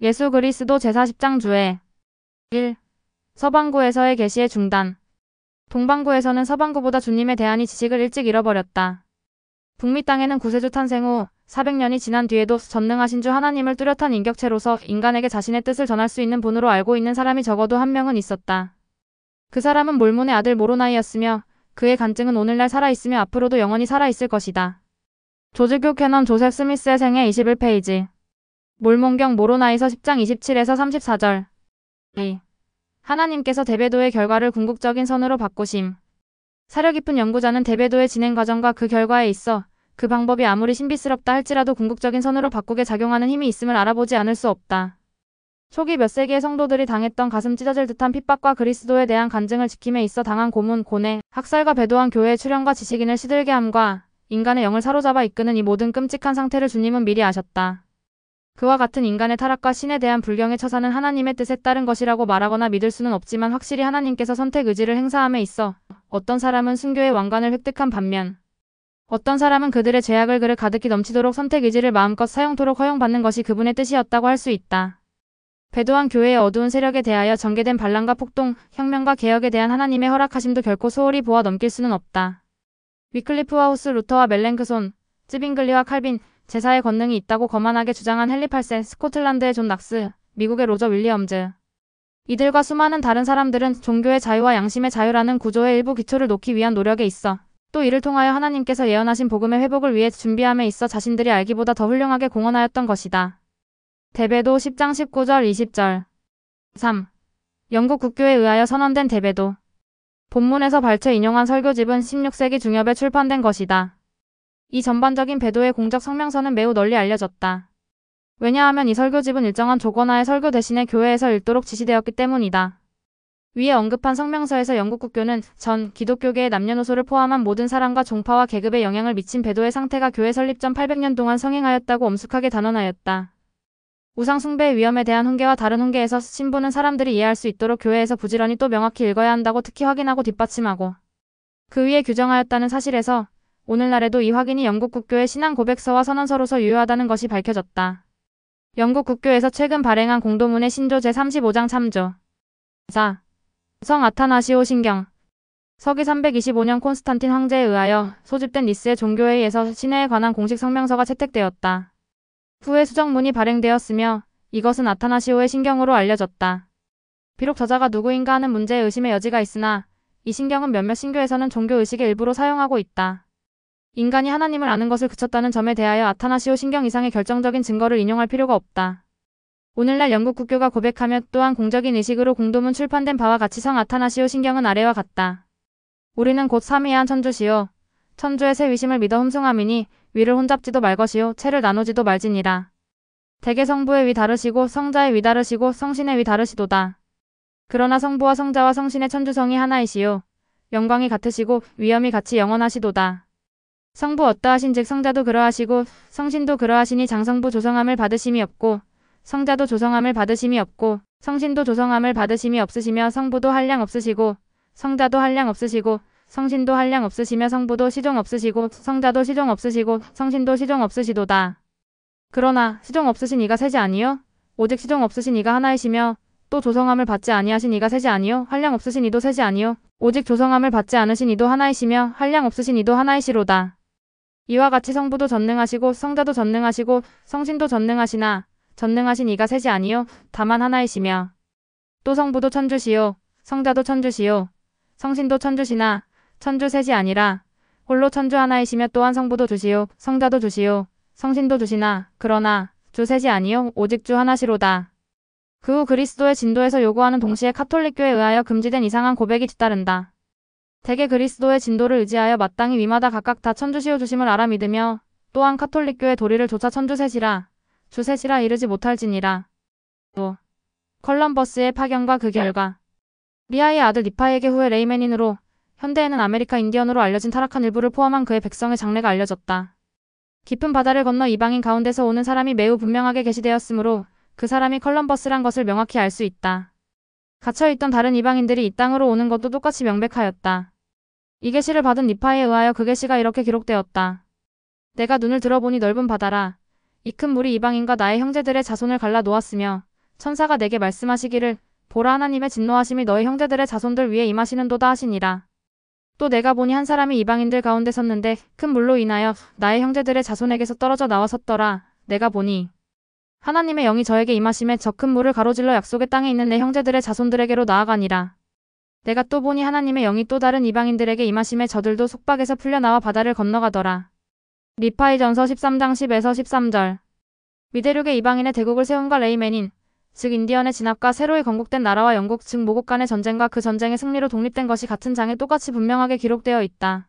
예수 그리스도 제사 10장 주에 1. 서방구에서의 계시의 중단. 동방구에서는 서방구보다 주님에 대한 이 지식을 일찍 잃어버렸다. 북미 땅에는 구세주 탄생 후 400년이 지난 뒤에도 전능하신 주 하나님을 뚜렷한 인격체로서 인간에게 자신의 뜻을 전할 수 있는 분으로 알고 있는 사람이 적어도 한 명은 있었다. 그 사람은 몰몬의 아들 모로나이였으며 그의 간증은 오늘날 살아있으며 앞으로도 영원히 살아있을 것이다. 조지교 캐넌 조셉 스미스의 생애 21페이지. 몰몬경 모로나이서 10장 27에서 34절. 2. 하나님께서 대배도의 결과를 궁극적인 선으로 바꾸심. 사려 깊은 연구자는 대배도의 진행 과정과 그 결과에 있어 그 방법이 아무리 신비스럽다 할지라도 궁극적인 선으로 바꾸게 작용하는 힘이 있음을 알아보지 않을 수 없다. 초기 몇 세기의 성도들이 당했던 가슴 찢어질 듯한 핍박과 그리스도에 대한 간증을 지킴에 있어 당한 고문, 고뇌, 학살과 배도한 교회의 출현과 지식인을 시들게 함과 인간의 영을 사로잡아 이끄는 이 모든 끔찍한 상태를 주님은 미리 아셨다. 그와 같은 인간의 타락과 신에 대한 불경의 처사는 하나님의 뜻에 따른 것이라고 말하거나 믿을 수는 없지만 확실히 하나님께서 선택 의지를 행사함에 있어 어떤 사람은 순교의 왕관을 획득한 반면 어떤 사람은 그들의 죄악을 그릇 가득히 넘치도록 선택 의지를 마음껏 사용토록 허용받는 것이 그분의 뜻이었다고 할 수 있다. 배도한 교회의 어두운 세력에 대하여 전개된 반란과 폭동, 혁명과 개혁에 대한 하나님의 허락하심도 결코 소홀히 보아 넘길 수는 없다. 위클리프와 후스, 루터와 멜랭크손, 쯔빙글리와 칼빈, 제사의 권능이 있다고 거만하게 주장한 헨리 8세, 스코틀랜드의 존 낙스, 미국의 로저 윌리엄즈. 이들과 수많은 다른 사람들은 종교의 자유와 양심의 자유라는 구조의 일부 기초를 놓기 위한 노력에 있어 또 이를 통하여 하나님께서 예언하신 복음의 회복을 위해 준비함에 있어 자신들이 알기보다 더 훌륭하게 공헌하였던 것이다. 대배도 10장 19절 20절. 3. 영국 국교에 의하여 선언된 대배도. 본문에서 발췌 인용한 설교집은 16세기 중엽에 출판된 것이다. 이 전반적인 배도의 공적 성명서는 매우 널리 알려졌다. 왜냐하면 이 설교집은 일정한 조건하에 설교 대신에 교회에서 읽도록 지시되었기 때문이다. 위에 언급한 성명서에서 영국 국교는 전 기독교계의 남녀노소를 포함한 모든 사람과 종파와 계급에 영향을 미친 배도의 상태가 교회 설립 전 800년 동안 성행하였다고 엄숙하게 단언하였다. 우상 숭배의 위험에 대한 훈계와 다른 훈계에서 신부는 사람들이 이해할 수 있도록 교회에서 부지런히 또 명확히 읽어야 한다고 특히 확인하고 뒷받침하고 그 위에 규정하였다는 사실에서 오늘날에도 이 확인이 영국 국교의 신앙 고백서와 선언서로서 유효하다는 것이 밝혀졌다. 영국 국교에서 최근 발행한 공도문의 신조 제35장 참조. 4. 성 아타나시오 신경. 서기 325년 콘스탄틴 황제에 의하여 소집된 니스의 종교회의에서 신회에 관한 공식 성명서가 채택되었다. 후에 수정문이 발행되었으며 이것은 아타나시오의 신경으로 알려졌다. 비록 저자가 누구인가 하는 문제에 의심의 여지가 있으나 이 신경은 몇몇 신교에서는 종교의식의 일부로 사용하고 있다. 인간이 하나님을 아는 것을 그쳤다는 점에 대하여 아타나시오 신경 이상의 결정적인 증거를 인용할 필요가 없다. 오늘날 영국 국교가 고백하며 또한 공적인 의식으로 공도문 출판된 바와 같이 성 아타나시오 신경은 아래와 같다. 우리는 곧 삼위한 천주시오. 천주의 새 위심을 믿어 흠숭함이니 위를 혼잡지도 말것이요 체를 나누지도 말지니라. 대개 성부의 위 다르시고 성자의 위 다르시고 성신의 위 다르시도다. 그러나 성부와 성자와 성신의 천주성이 하나이시요 영광이 같으시고 위엄이 같이 영원하시도다. 성부 어떠하신즉 성자도 그러하시고 성신도 그러하시니 장성부 조성함을 받으심이 없고 성자도 조성함을 받으심이 없고 성신도 조성함을 받으심이 없으시며 성부도 한량 없으시고 성자도 한량 없으시고 성신도 한량 없으시며 성부도 시종 없으시고 성자도 시종 없으시고 성신도 시종 없으시도다. 그러나 시종 없으신 이가 셋이 아니요 오직 시종 없으신 이가 하나이시며 또 조성함을 받지 아니하신 이가 셋이 아니요 한량 없으신 이도 셋이 아니요 오직 조성함을 받지 않으신 이도 하나이시며 한량 없으신 이도 하나이시로다. 이와 같이 성부도 전능하시고 성자도 전능하시고 성신도 전능하시나 전능하신 이가 셋이 아니요 다만 하나이시며 또 성부도 천주시요 성자도 천주시요 성신도 천주시나 천주 셋이 아니라 홀로 천주 하나이시며 또한 성부도 두시요 성자도 두시요 성신도 두시나 그러나 주 셋이 아니요 오직 주 하나시로다. 그 후 그리스도의 진도에서 요구하는 동시에 카톨릭교에 의하여 금지된 이상한 고백이 뒤따른다. 대개 그리스도의 진도를 의지하여 마땅히 위마다 각각 다 천주시오 주심을 알아 믿으며 또한 카톨릭교의 도리를 조차 천주 셋이라 주 셋이라 이르지 못할지니라. 또 컬럼버스의 파견과 그 결과 리아의 아들 니파에게 후에 레이메닌으로 현대에는 아메리카 인디언으로 알려진 타락한 일부를 포함한 그의 백성의 장래가 알려졌다. 깊은 바다를 건너 이방인 가운데서 오는 사람이 매우 분명하게 계시되었으므로 그 사람이 컬럼버스란 것을 명확히 알 수 있다. 갇혀있던 다른 이방인들이 이 땅으로 오는 것도 똑같이 명백하였다. 이 계시를 받은 니파에 의하여 그 계시가 이렇게 기록되었다. 내가 눈을 들어보니 넓은 바다라. 이 큰 물이 이방인과 나의 형제들의 자손을 갈라 놓았으며 천사가 내게 말씀하시기를 보라 하나님의 진노하심이 너희 형제들의 자손들 위에 임하시는도다 하시니라. 또 내가 보니 한 사람이 이방인들 가운데 섰는데 큰 물로 인하여 나의 형제들의 자손에게서 떨어져 나와 섰더라. 내가 보니 하나님의 영이 저에게 임하심에 저 큰 물을 가로질러 약속의 땅에 있는 내 형제들의 자손들에게로 나아가니라. 내가 또 보니 하나님의 영이 또 다른 이방인들에게 임하심에 저들도 속박에서 풀려나와 바다를 건너가더라. 리파이전서 13장 10에서 13절. 미대륙의 이방인의 대국을 세움과 레이맨인 즉 인디언의 진압과 새로이 건국된 나라와 영국 즉 모국 간의 전쟁과 그 전쟁의 승리로 독립된 것이 같은 장에 똑같이 분명하게 기록되어 있다.